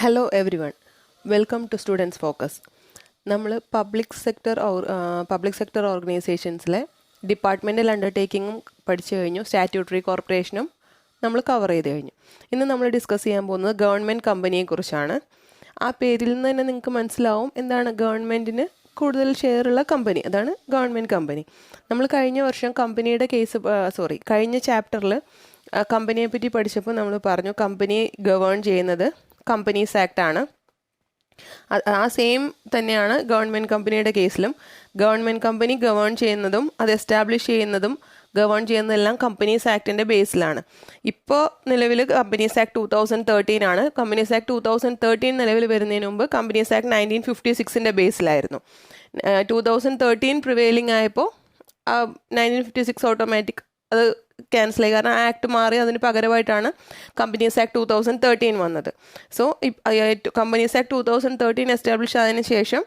Hello everyone, welcome to students focus. നമ്മൾ public sector ഓർഗനൈസേഷൻസിലെ departmental അണ്ടർടേക്കിങ്ങും പഠിച്ചു കഴിഞ്ഞു. സ്റ്റാറ്റ്യൂട്ടറി കോർപ്പറേഷനും നമ്മൾ കവർ ചെയ്ത് കഴിഞ്ഞു. ഇന്ന് നമ്മൾ ഡിസ്കസ് ചെയ്യാൻ പോകുന്നത് ഗവൺമെൻറ് കമ്പനിയെക്കുറിച്ചാണ്. ആ പേരിൽ നിന്ന് തന്നെ നിങ്ങൾക്ക് മനസ്സിലാവും എന്താണ് ഗവൺമെൻറ്റിന് കൂടുതൽ ഷെയറുള്ള കമ്പനി, അതാണ് ഗവൺമെൻറ് കമ്പനി. നമ്മൾ കഴിഞ്ഞ വർഷം കമ്പനിയുടെ കഴിഞ്ഞ ചാപ്റ്ററിൽ കമ്പനിയെ പറ്റി പഠിച്ചപ്പോൾ നമ്മൾ പറഞ്ഞു കമ്പനി ഗവേൺ ചെയ്യുന്നത് കമ്പനീസ് ആക്ട് ആണ്. ആ സെയിം തന്നെയാണ് ഗവൺമെൻറ് കമ്പനിയുടെ കേസിലും. ഗവൺമെൻറ് കമ്പനി ഗവേൺ ചെയ്യുന്നതും അത് എസ്റ്റാബ്ലിഷ് ചെയ്യുന്നതും ഗവേൺ ചെയ്യുന്നതെല്ലാം കമ്പനീസ് ആക്ടിൻ്റെ ബേസിലാണ്. ഇപ്പോൾ നിലവിൽ കമ്പനീസ് ആക്ട് 2013 ആണ്. കമ്പനീസ് ആക്ട് 2013 നിലവിൽ വരുന്നതിന് മുമ്പ് കമ്പനീസ് ആക്ട് 1956 ബേസിലായിരുന്നു. 2013 പ്രിവെയിലിംഗ് ആയപ്പോൾ 1956 ഓട്ടോമാറ്റിക് അത് ക്യാൻസലായി. കാരണം ആ ആക്ട് മാറി അതിന് പകരമായിട്ടാണ് കമ്പനീസ് ആക്ട് 2013 വന്നത്. സോ കമ്പനീസ് ആക്ട് 2013 എസ്റ്റാബ്ലിഷ് ആയതിനു ശേഷം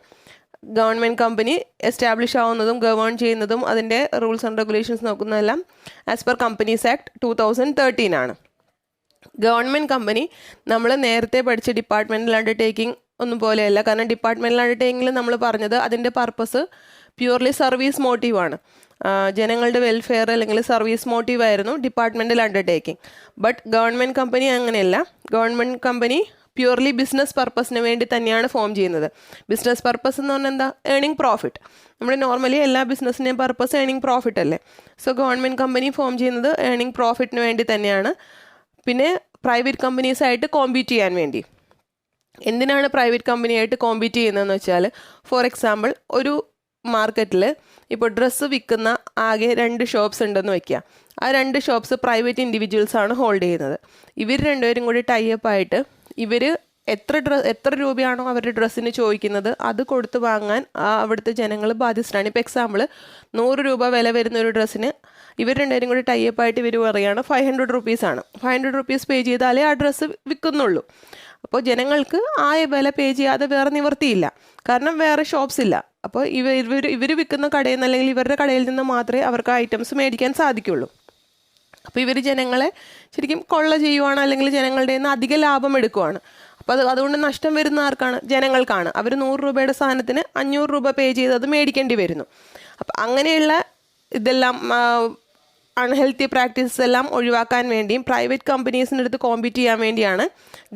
ഗവൺമെൻറ് കമ്പനി എസ്റ്റാബ്ലിഷ് ആവുന്നതും ഗവേൺ ചെയ്യുന്നതും അതിൻ്റെ റൂൾസ് ആൻഡ് റെഗുലേഷൻസ് നോക്കുന്നതെല്ലാം ആസ് പെർ കമ്പനീസ് ആക്ട് 2013 ആണ്. ഗവൺമെൻറ് കമ്പനി നമ്മൾ നേരത്തെ പഠിച്ച ഡിപ്പാർട്ട്മെൻറ്റൽ അണ്ടർടേക്കിംഗ് ഒന്നും പോലെയല്ല. കാരണം ഡിപ്പാർട്ട്മെൻറ്റൽ അണ്ടർടേക്കിങ്ങിൽ നമ്മൾ പറഞ്ഞത് അതിൻ്റെ പർപ്പസ് പ്യൂർലി സർവീസ് മോട്ടീവാണ്. ജനങ്ങളുടെ വെൽഫെയർ അല്ലെങ്കിൽ സർവീസ് മോട്ടീവായിരുന്നു departmental undertaking. But government company അങ്ങനെയല്ല. ഗവൺമെൻറ് കമ്പനി പ്യൂർലി ബിസിനസ് പർപ്പസിന് വേണ്ടി തന്നെയാണ് ഫോം ചെയ്യുന്നത്. ബിസിനസ് പർപ്പസ് എന്ന് പറഞ്ഞാൽ എന്താ? Earning profit. നമ്മുടെ നോർമലി എല്ലാ ബിസിനസ്സിൻ്റെയും പർപ്പസ് ഏണിംഗ് പ്രോഫിറ്റ് അല്ലേ. സോ ഗവൺമെൻറ് കമ്പനി ഫോം ചെയ്യുന്നത് ഏണിംഗ് പ്രോഫിറ്റിന് വേണ്ടി തന്നെയാണ്. പിന്നെ പ്രൈവറ്റ് കമ്പനീസായിട്ട് കോമ്പീറ്റ് ചെയ്യാൻ വേണ്ടി. എന്തിനാണ് പ്രൈവറ്റ് കമ്പനിയായിട്ട് കോമ്പീറ്റ് ചെയ്യുന്നതെന്ന് വെച്ചാൽ, ഫോർ എക്സാമ്പിൾ ഒരു മാർക്കറ്റിൽ ഇപ്പോൾ ഡ്രസ്സ് വിൽക്കുന്ന ആകെ 2 ഷോപ്സ് ഉണ്ടെന്ന് വയ്ക്കുക. ആ 2 ഷോപ്സ് പ്രൈവറ്റ് ഇൻഡിവിജ്വൽസാണ് ഹോൾഡ് ചെയ്യുന്നത്. ഇവർ രണ്ടുപേരും കൂടി ടൈപ്പ് ആയിട്ട് ഇവർ എത്ര രൂപയാണോ അവരുടെ ഡ്രസ്സിന് ചോദിക്കുന്നത് അത് കൊടുത്ത് വാങ്ങാൻ അവിടുത്തെ ജനങ്ങൾ ബാധ്യസ്ഥരാണ്. ഇപ്പോൾ എക്സാമ്പിൾ 100 രൂപ വില വരുന്ന ഒരു ഡ്രസ്സിന് ഇവർ രണ്ടുപേരും കൂടി ടൈപ്പ് ആയിട്ട് ഇവർ പറയുകയാണ് 500 റുപ്പീസാണ്. 500 റുപ്പീസ് പേ ചെയ്താലേ ആ ഡ്രസ്സ് വിൽക്കുന്നുള്ളൂ. അപ്പോൾ ജനങ്ങൾക്ക് ആ വില പേ ചെയ്യാതെ വേറെ നിവർത്തിയില്ല. കാരണം വേറെ ഷോപ്സ് ഇല്ല. അപ്പോൾ ഇവർ വിൽക്കുന്ന കടയിൽ നിന്ന് അല്ലെങ്കിൽ ഇവരുടെ കടയിൽ നിന്ന് മാത്രമേ അവർക്ക് ഐറ്റംസ് മേടിക്കാൻ സാധിക്കുള്ളൂ. അപ്പോൾ ഇവർ ജനങ്ങളെ ശരിക്കും കൊള്ള ചെയ്യുവാണ്, അല്ലെങ്കിൽ ജനങ്ങളുടെ നിന്ന് അധിക ലാഭം എടുക്കുവാണ്. അപ്പോൾ അതുകൊണ്ട് നഷ്ടം വരുന്ന ആർക്കാണ്? ജനങ്ങൾക്കാണ്. അവർ 100 രൂപയുടെ സാധനത്തിന് 500 രൂപ പേ ചെയ്ത് അത് മേടിക്കേണ്ടി വരുന്നു. അപ്പം അങ്ങനെയുള്ള ഇതെല്ലാം അൺഹെൽത്തി പ്രാക്ടീസസ് എല്ലാം ഒഴിവാക്കാൻ വേണ്ടിയും പ്രൈവറ്റ് കമ്പനീസിൻ്റെ അടുത്ത് കോമ്പീറ്റ് ചെയ്യാൻ വേണ്ടിയാണ്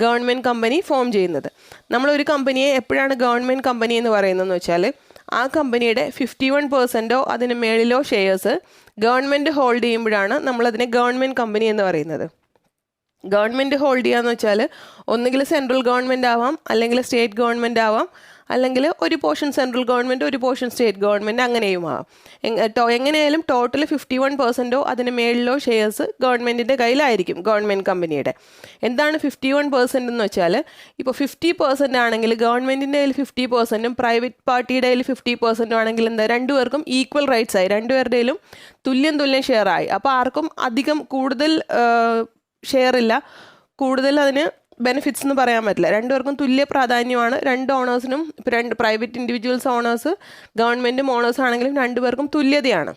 ഗവൺമെൻറ് കമ്പനി ഫോം ചെയ്യുന്നത്. നമ്മളൊരു കമ്പനിയെ എപ്പോഴാണ് ഗവൺമെൻറ് കമ്പനി എന്ന് പറയുന്നതെന്ന് വെച്ചാൽ, ആ കമ്പനിയുടെ 51% അതിന് മേളിലോ ഷെയർസ് ഗവൺമെൻറ് ഹോൾഡ് ചെയ്യുമ്പോഴാണ് നമ്മളതിനെ ഗവൺമെൻറ് കമ്പനി എന്ന് പറയുന്നത്. ഗവൺമെൻറ് ഹോൾഡ് ചെയ്യുക എന്ന് വെച്ചാൽ ഒന്നുകിൽ സെൻട്രൽ ഗവൺമെൻറ് ആവാം, അല്ലെങ്കിൽ സ്റ്റേറ്റ് ഗവൺമെൻറ് ആവാം, അല്ലെങ്കിൽ ഒരു പോർഷൻ സെൻട്രൽ ഗവൺമെൻറ് ഒരു പോർഷൻ സ്റ്റേറ്റ് ഗവൺമെൻറ് അങ്ങനെയും ആവാം. എങ്ങനെയായാലും ടോട്ടൽ 51% അതിന് മേളിലോ ഷെയർസ് ഗവൺമെൻറ്റിൻ്റെ കയ്യിലായിരിക്കും ഗവൺമെൻറ് കമ്പനിയുടെ. എന്താണ് 51% എന്ന് വെച്ചാൽ, ഇപ്പോൾ 50% ആണെങ്കിൽ ഗവൺമെൻറ്റിൻ്റെ കയ്യിൽ 50%ഉം പ്രൈവറ്റ് പാർട്ടിയുടെ കയ്യിൽ 50% ആണെങ്കിൽ എന്താ, രണ്ടുപേർക്കും ഈക്വൽ റൈറ്റ്സ് ആയി, രണ്ടുപേരുടെയിലും തുല്യം ഷെയർ ആയി. അപ്പോൾ ആർക്കും അധികം കൂടുതൽ ഷെയർ ഇല്ല, കൂടുതൽ അതിന് ബെനിഫിറ്റ്സ് എന്ന് പറയാൻ പറ്റില്ല. രണ്ടുപേർക്കും തുല്യ പ്രാധാന്യമാണ്. 2 ഓണേഴ്സിനും, ഇപ്പോൾ 2 പ്രൈവറ്റ് ഇൻഡിവിജ്വൽസ് ഓണേഴ്സ് ഗവൺമെൻറ്റും ഓണേഴ്സ് ആണെങ്കിലും രണ്ടുപേർക്കും തുല്യതയാണ്.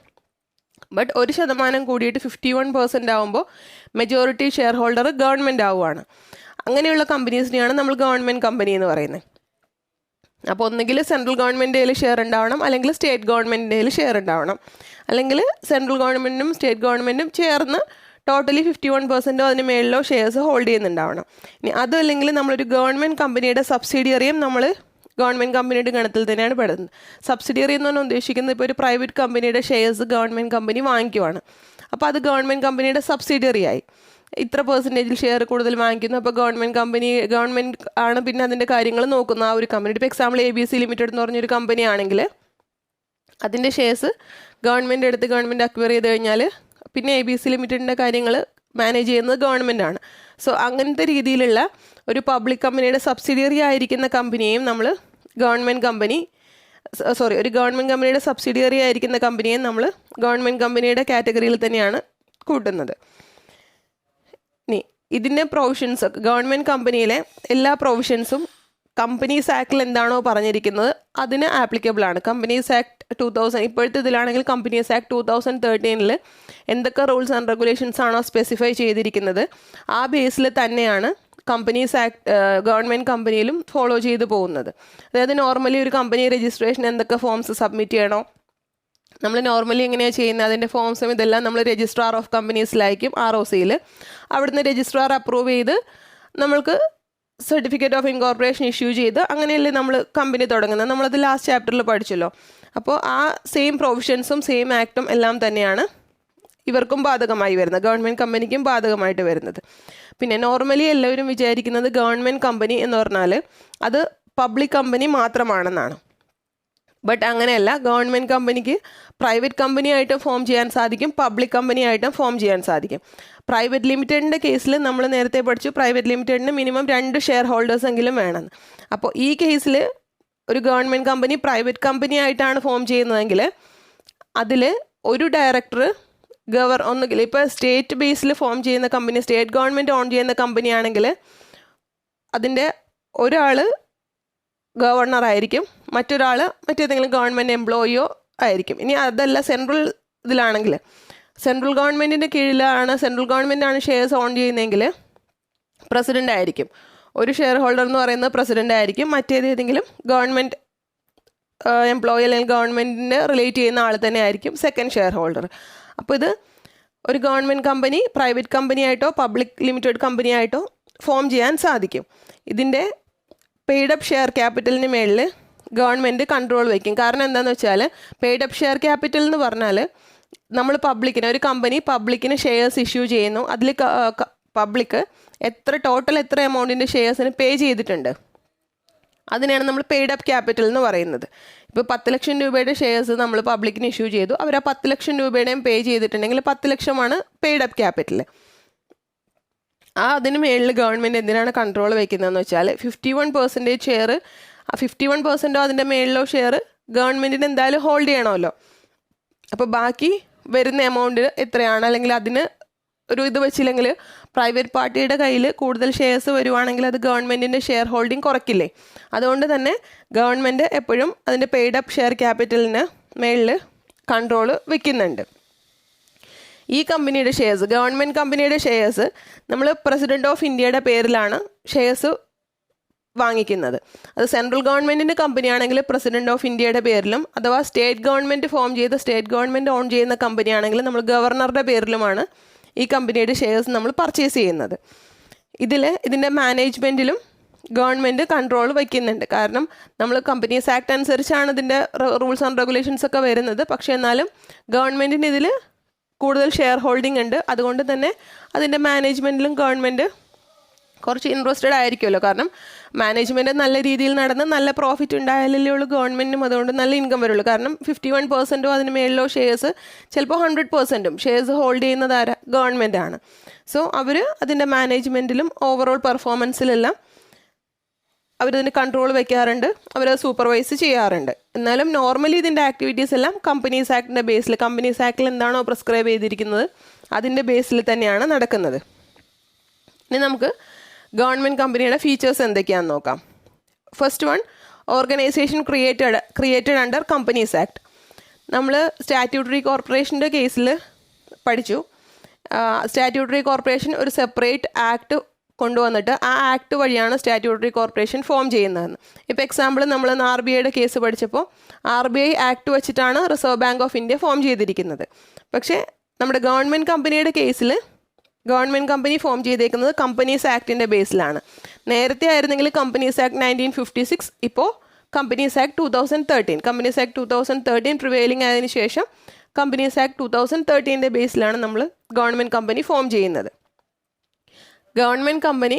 ബട്ട് 1% കൂടിയിട്ട് 51% ആകുമ്പോൾ മെജോറിറ്റി ഷെയർ ഹോൾഡർ ഗവൺമെൻറ് ആവുകയാണ്. അങ്ങനെയുള്ള കമ്പനീസിനെയാണ് നമ്മൾ ഗവൺമെൻറ് കമ്പനി എന്ന് പറയുന്നത്. അപ്പോൾ ഒന്നുകിൽ സെൻട്രൽ ഗവൺമെൻറ്റിൻ്റെ ഷെയർ ഉണ്ടാവണം, അല്ലെങ്കിൽ സ്റ്റേറ്റ് ഗവൺമെൻറ്റിൻ്റെ ഷെയർ ഉണ്ടാവണം, അല്ലെങ്കിൽ സെൻട്രൽ ഗവൺമെൻറ്റും സ്റ്റേറ്റ് ഗവൺമെൻറ്റും ചേർന്ന് ടോട്ടലി 51% അതിന് മേളിലോ ഷെയർസ് ഹോൾഡ് ചെയ്യുന്നുണ്ടാവണം. ഇനി അതല്ലെങ്കിൽ നമ്മളൊരു ഗവൺമെൻറ് കമ്പനിയുടെ സബ്സിഡിയറിയും നമ്മൾ ഗവൺമെൻറ് കമ്പനിയുടെ ഗണത്തിൽ തന്നെയാണ് പെടുന്നത്. സബ്സിഡിയറി എന്ന് പറഞ്ഞാൽ ഉദ്ദേശിക്കുന്നത് ഇപ്പോൾ ഒരു പ്രൈവറ്റ് കമ്പനിയുടെ ഷെയർസ് ഗവൺമെൻറ് കമ്പനി വാങ്ങിക്കുവാണ്. അപ്പോൾ അത് ഗവൺമെൻറ് കമ്പനിയുടെ സബ്സിഡിയറി ആയി. ഇത്ര പെർസെൻറ്റേജിൽ ഷെയർ കൂടുതൽ വാങ്ങിക്കുന്നു. അപ്പോൾ ഗവൺമെൻറ് ആണ് പിന്നെ അതിൻ്റെ കാര്യങ്ങൾ നോക്കുന്നു. ആ ഒരു കമ്പനി ഇപ്പോൾ എക്സാമ്പിൾ ABC ലിമിറ്റഡ് എന്ന് പറഞ്ഞൊരു കമ്പനി ആണെങ്കിൽ അതിൻ്റെ ഷെയർസ് ഗവൺമെൻറ് എടുത്ത് ഗവൺമെൻറ് അക്വയർ ചെയ്ത് കഴിഞ്ഞാൽ പിന്നെ ABC ലിമിറ്റഡിൻ്റെ കാര്യങ്ങൾ മാനേജ് ചെയ്യുന്നത് ഗവൺമെൻറ് ആണ്. സോ അങ്ങനത്തെ രീതിയിലുള്ള ഒരു പബ്ലിക് കമ്പനിയുടെ സബ്സിഡിയറി ആയിരിക്കുന്ന കമ്പനിയെയും നമ്മൾ ഒരു ഗവൺമെൻറ് കമ്പനിയുടെ സബ്സിഡിയറി ആയിരിക്കുന്ന കമ്പനിയെയും നമ്മൾ ഗവൺമെൻറ് കമ്പനിയുടെ കാറ്റഗറിയിൽ തന്നെയാണ് കൂട്ടുന്നത്. ഇനി ഇതിൻ്റെ പ്രൊവിഷൻസ്, ഗവൺമെൻറ് കമ്പനിയിലെ എല്ലാ പ്രൊവിഷൻസും കമ്പനീസ് ആക്ടിൽ എന്താണോ പറഞ്ഞിരിക്കുന്നത് അതിന് ആപ്ലിക്കബിൾ ആണ്. കമ്പനീസ് ആക്ട് 2000 ഇപ്പോഴത്തെ ഇതിലാണെങ്കിൽ കമ്പനീസ് ആക്ട് 2013 എന്തൊക്കെ റൂൾസ് ആൻഡ് റെഗുലേഷൻസ് ആണോ സ്പെസിഫൈ ചെയ്തിരിക്കുന്നത് ആ ബേസിൽ തന്നെയാണ് കമ്പനീസ് ആക്ട് ഗവൺമെൻറ് കമ്പനിയിലും ഫോളോ ചെയ്ത് പോകുന്നത്. അതായത് നോർമലി ഒരു കമ്പനി രജിസ്ട്രേഷൻ എന്തൊക്കെ ഫോംസ് സബ്മിറ്റ് ചെയ്യണോ, നമ്മൾ നോർമലി എങ്ങനെയാണ് ചെയ്യുന്നത്, അതിൻ്റെ ഫോംസും ഇതെല്ലാം നമ്മൾ രജിസ്ട്രാർ ഓഫ് കമ്പനീസിലായിരിക്കും ROCയിൽ. അവിടുന്ന് രജിസ്ട്രാർ അപ്രൂവ് ചെയ്ത് നമ്മൾക്ക് സർട്ടിഫിക്കറ്റ് ഓഫ് ഇൻകോർപ്പറേഷൻ ഇഷ്യൂ ചെയ്ത് അങ്ങനെയല്ലേ നമ്മൾ കമ്പനി തുടങ്ങുന്നത്. നമ്മളത് ലാസ്റ്റ് ചാപ്റ്ററിൽ പഠിച്ചല്ലോ. അപ്പോൾ ആ സെയിം പ്രൊവിഷൻസും സെയിം ആക്ടും എല്ലാം തന്നെയാണ് ഇവർക്കും ബാധകമായി വരുന്നത്, ഗവൺമെൻറ് കമ്പനിക്കും ബാധകമായിട്ട് വരുന്നത്. പിന്നെ നോർമലി എല്ലാവരും വിചാരിക്കുന്നത് ഗവൺമെൻറ് കമ്പനി എന്ന് പറഞ്ഞാൽ അത് പബ്ലിക് കമ്പനി മാത്രമാണെന്നാണ്. ബട്ട് അങ്ങനെയല്ല. ഗവൺമെൻറ് കമ്പനിക്ക് പ്രൈവറ്റ് കമ്പനി ആയിട്ടും ഫോം ചെയ്യാൻ സാധിക്കും, പബ്ലിക് കമ്പനി ആയിട്ടും ഫോം ചെയ്യാൻ സാധിക്കും. പ്രൈവറ്റ് ലിമിറ്റഡിൻ്റെ കേസിൽ നമ്മൾ നേരത്തെ പഠിച്ചു, പ്രൈവറ്റ് ലിമിറ്റഡിന് മിനിമം 2 ഷെയർ ഹോൾഡേഴ്സ് എങ്കിലും വേണമെന്ന്. അപ്പോൾ ഈ കേസിൽ ഒരു ഗവൺമെൻറ് കമ്പനി പ്രൈവറ്റ് കമ്പനി ആയിട്ടാണ് ഫോം ചെയ്യുന്നതെങ്കിൽ അതിൽ ഒരു ഡയറക്ടർ ഒന്നുകിൽ ഇപ്പോൾ സ്റ്റേറ്റ് ബേസിൽ ഫോം ചെയ്യുന്ന കമ്പനി, സ്റ്റേറ്റ് ഗവൺമെൻറ് ഓൺ ചെയ്യുന്ന കമ്പനി ആണെങ്കിൽ അതിൻ്റെ ഒരാൾ ഗവർണർ ആയിരിക്കും, മറ്റൊരാൾ മറ്റേതെങ്കിലും ഗവൺമെൻറ് എംപ്ലോയിയോ ആയിരിക്കും. ഇനി അതല്ല സെൻട്രൽ ഇതിലാണെങ്കിൽ സെൻട്രൽ ഗവൺമെൻറ്റിൻ്റെ കീഴിലാണ്, സെൻട്രൽ ഗവൺമെൻറ്റാണ് ഷെയർസ് ഓൺ ചെയ്യുന്നതെങ്കിൽ പ്രസിഡൻ്റ് ആയിരിക്കും. ഒരു ഷെയർ ഹോൾഡർ എന്ന് പറയുന്നത് പ്രസിഡൻ്റ് ആയിരിക്കും, മറ്റേതെങ്കിലും ഗവൺമെൻറ് എംപ്ലോയി അല്ലെങ്കിൽ ഗവൺമെൻറ്റിന് റിലേറ്റ് ചെയ്യുന്ന ആൾ തന്നെ ആയിരിക്കും സെക്കൻഡ് ഷെയർ ഹോൾഡർ. അപ്പോൾ ഇത് ഒരു ഗവൺമെൻറ് കമ്പനി പ്രൈവറ്റ് കമ്പനി ആയിട്ടോ പബ്ലിക് ലിമിറ്റഡ് കമ്പനി ആയിട്ടോ ഫോം ചെയ്യാൻ സാധിക്കും. ഇതിൻ്റെ പെയ്ഡ് അപ്പ് ഷെയർ ക്യാപിറ്റലിന് മേളിൽ ഗവൺമെൻറ് കൺട്രോൾ വയ്ക്കും. കാരണം എന്താണെന്ന് വെച്ചാൽ പെയ്ഡ് അപ്പ് ഷെയർ ക്യാപിറ്റൽ എന്ന് പറഞ്ഞാൽ നമ്മൾ പബ്ലിക്കിന്, ഒരു കമ്പനി പബ്ലിക്കിന് ഷെയർസ് ഇഷ്യൂ ചെയ്യുന്നു, അതിൽ പബ്ലിക് ടോട്ടൽ എത്ര എമൗണ്ടിൻ്റെ ഷെയർസിന് പേ ചെയ്തിട്ടുണ്ട്, അതിനെയാണ് നമ്മൾ പെയ്ഡ് അപ്പ് ക്യാപിറ്റൽ എന്ന് പറയുന്നത്. ഇപ്പോൾ 10 ലക്ഷം രൂപയുടെ ഷെയർസ് നമ്മൾ പബ്ലിക്കിന് ഇഷ്യൂ ചെയ്തു, അവർ ആ 10 ലക്ഷം രൂപയുടെയും പേ ചെയ്തിട്ടുണ്ടെങ്കിൽ 10 ലക്ഷമാണ് പെയ്ഡ് അപ്പ് ക്യാപിറ്റൽ. അതിന് മേളിൽ ഗവൺമെൻറ് എന്തിനാണ് കൺട്രോൾ വയ്ക്കുന്നതെന്ന് വെച്ചാൽ 51% ഷെയർ, ആ 51% അതിൻ്റെ മേളിലോ ഷെയർ ഗവൺമെൻറ്റിന് എന്തായാലും ഹോൾഡ് ചെയ്യണമല്ലോ. അപ്പോൾ ബാക്കി വരുന്ന എമൗണ്ട് എത്രയാണ്, അല്ലെങ്കിൽ അതിന് ഒരു ഇത് വെച്ചില്ലെങ്കിൽ പ്രൈവറ്റ് പാർട്ടിയുടെ കയ്യിൽ കൂടുതൽ ഷെയർസ് വരുവാണെങ്കിൽ അത് ഗവൺമെൻറ്റിൻ്റെ ഷെയർ ഹോൾഡിംഗ് കുറയ്ക്കില്ലേ. അതുകൊണ്ട് തന്നെ ഗവൺമെൻറ് എപ്പോഴും അതിൻ്റെ പെയ്ഡ് അപ്പ് ഷെയർ ക്യാപിറ്റലിന് മേളിൽ കൺട്രോൾ വയ്ക്കുന്നുണ്ട്. ഈ കമ്പനിയുടെ ഷെയർസ്, ഗവൺമെൻറ് കമ്പനിയുടെ ഷെയർസ് നമ്മൾ പ്രസിഡന്റ് ഓഫ് ഇന്ത്യയുടെ പേരിലാണ് ഷെയർസ് വാങ്ങിക്കുന്നത്. അത് സെൻട്രൽ ഗവൺമെൻറ്റിൻ്റെ കമ്പനി ആണെങ്കിൽ പ്രസിഡന്റ് ഓഫ് ഇന്ത്യയുടെ പേരിലും, അഥവാ സ്റ്റേറ്റ് ഗവൺമെൻറ് ഫോം ചെയ്ത് സ്റ്റേറ്റ് ഗവൺമെൻറ് ഓൺ ചെയ്യുന്ന കമ്പനി ആണെങ്കിൽ നമ്മൾ ഗവർണറുടെ പേരിലുമാണ് ഈ കമ്പനിയുടെ ഷെയർസ് നമ്മൾ പർച്ചേസ് ചെയ്യുന്നത്. ഇതിൻ്റെ മാനേജ്മെൻറ്റിലും ഗവൺമെൻറ് കൺട്രോൾ വയ്ക്കുന്നുണ്ട്. കാരണം നമ്മൾ കമ്പനീസ് ആക്ട് അനുസരിച്ചാണ് ഇതിൻ്റെ റൂൾസ് ആൻഡ് റെഗുലേഷൻസ് ഒക്കെ വരുന്നത്. പക്ഷേ എന്നാലും ഗവൺമെൻറ്റിന് ഇതിൽ കൂടുതൽ ഷെയർ ഹോൾഡിംഗ് ഉണ്ട്. അതുകൊണ്ട് തന്നെ അതിൻ്റെ മാനേജ്മെൻറ്റിലും ഗവൺമെൻറ് കുറച്ച് ഇൻട്രസ്റ്റഡ് ആയിരിക്കുമല്ലോ. കാരണം മാനേജ്മെൻറ്റ് നല്ല രീതിയിൽ നടന്ന് നല്ല പ്രോഫിറ്റ് ഉണ്ടായാലല്ലേ ഉള്ളൂ ഗവൺമെൻറ്റിനും അതുകൊണ്ട് നല്ല ഇൻകം വരുള്ളൂ. കാരണം 51% അതിന് മേളിലോ ഷെയർസ്, ചിലപ്പോൾ 100% ഷെയർസ് ഹോൾഡ് ചെയ്യുന്നത് ഗവൺമെൻറ് ആണ്. സോ അവർ അതിൻ്റെ മാനേജ്മെൻറ്റിലും ഓവറോൾ പെർഫോമൻസിലെല്ലാം അവരതിന് കൺട്രോൾ വയ്ക്കാറുണ്ട്, അവരത് സൂപ്പർവൈസ് ചെയ്യാറുണ്ട്. എന്നാലും നോർമലി ഇതിൻ്റെ ആക്ടിവിറ്റീസ് എല്ലാം കമ്പനീസ് ആക്ടിൻ്റെ ബേസിൽ, കമ്പനീസ് ആക്ടിൽ എന്താണോ പ്രിസ്ക്രൈബ് ചെയ്തിരിക്കുന്നത് അതിൻ്റെ ബേസിൽ തന്നെയാണ് നടക്കുന്നത്. ഇനി നമുക്ക് ഗവൺമെൻറ് കമ്പനിയുടെ ഫീച്ചേഴ്സ് എന്തൊക്കെയാണെന്ന് നോക്കാം. First one, organisation created under companies act. നമ്മൾ സ്റ്റാറ്റ്യൂട്ടറി കോർപ്പറേഷൻ്റെ കേസിൽ പഠിച്ചു. സ്റ്റാറ്റ്യൂട്ടറി കോർപ്പറേഷൻ ഒരു സെപ്പറേറ്റ് ആക്ട് കൊണ്ടുവന്നിട്ട് ആ ആക്ട് വഴിയാണ് സ്റ്റാറ്റ്യൂട്ടറി കോർപ്പറേഷൻ ഫോം ചെയ്യുന്നതെന്ന്. ഇപ്പോൾ എക്സാമ്പിൾ നമ്മൾ RBIയുടെ കേസ് പഠിച്ചപ്പോൾ RBI ആക്ട് വെച്ചിട്ടാണ് reserve bank of India form ചെയ്തിരിക്കുന്നത്. പക്ഷേ നമ്മുടെ ഗവൺമെൻറ് കമ്പനിയുടെ കേസിൽ ഗവൺമെൻറ് കമ്പനി ഫോം ചെയ്തേക്കുന്നത് കമ്പനീസ് ആക്ടിൻ്റെ ബേസിലാണ്. നേരത്തെ ആയിരുന്നെങ്കിൽ കമ്പനീസ് ആക്ട് 1956, ഇപ്പോൾ companies act 2013. Companies act 2013 prevailing ആയതിനു ശേഷം കമ്പനീസ് ആക്ട് 2013ൻ്റെ ബേസിലാണ് നമ്മൾ ഗവൺമെൻറ് കമ്പനി ഫോം ചെയ്യുന്നത്. ഗവൺമെൻറ് കമ്പനി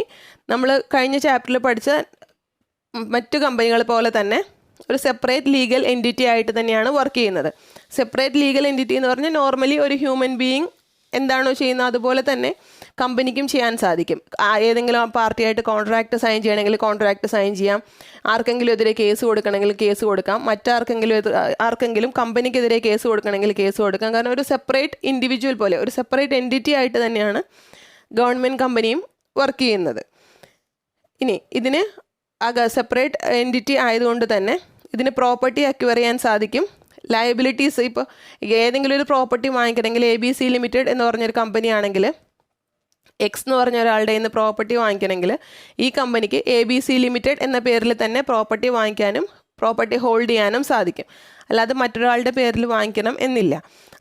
നമ്മൾ കഴിഞ്ഞ ചാപ്റ്ററിൽ പഠിച്ച മറ്റു കമ്പനികൾ പോലെ തന്നെ ഒരു സെപ്പറേറ്റ് ലീഗൽ എൻറ്റിറ്റി ആയിട്ട് തന്നെയാണ് വർക്ക് ചെയ്യുന്നത്. സെപ്പറേറ്റ് ലീഗൽ എൻറ്റിറ്റി എന്ന് പറഞ്ഞാൽ നോർമലി ഒരു ഹ്യൂമൻ ബീയിങ് എന്താണോ ചെയ്യുന്നത് അതുപോലെ തന്നെ കമ്പനിക്കും ചെയ്യാൻ സാധിക്കും. ഏതെങ്കിലും പാർട്ടിയായിട്ട് കോൺട്രാക്റ്റ് സൈൻ ചെയ്യണമെങ്കിൽ കോൺട്രാക്റ്റ് സൈൻ ചെയ്യാം, ആർക്കെങ്കിലും എതിരെ കേസ് കൊടുക്കണമെങ്കിൽ കേസ് കൊടുക്കാം, ആർക്കെങ്കിലും കമ്പനിക്കെതിരെ കേസ് കൊടുക്കണമെങ്കിൽ കേസ് കൊടുക്കാം. കാരണം ഒരു സെപ്പറേറ്റ് ഇൻഡിവിജ്വൽ പോലെ ഒരു സെപ്പറേറ്റ് എൻറ്റിറ്റി ആയിട്ട് തന്നെയാണ് ഗവൺമെൻറ് കമ്പനിയും വർക്ക് ചെയ്യുന്നത്. ഇനി ഇതിന് സെപ്പറേറ്റ് എൻറ്റിറ്റി ആയതുകൊണ്ട് തന്നെ ഇതിന് പ്രോപ്പർട്ടി അക്വയർ ചെയ്യാൻ സാധിക്കും. ലയബിലിറ്റീസ്, ഇപ്പോൾ ഏതെങ്കിലും ഒരു പ്രോപ്പർട്ടി വാങ്ങിക്കണമെങ്കിൽ ABC ലിമിറ്റഡ് എന്ന് പറഞ്ഞൊരു കമ്പനി ആണെങ്കിൽ എക്സ് എന്ന് പറഞ്ഞ ഒരാളുടെ നിന്ന് പ്രോപ്പർട്ടി വാങ്ങിക്കണമെങ്കിൽ ഈ കമ്പനിക്ക് ABC ലിമിറ്റഡ് എന്ന പേരിൽ തന്നെ പ്രോപ്പർട്ടി വാങ്ങിക്കാനും പ്രോപ്പർട്ടി ഹോൾഡ് ചെയ്യാനും സാധിക്കും. അല്ലാതെ മറ്റൊരാളുടെ പേരിൽ വാങ്ങിക്കണം എന്നില്ല.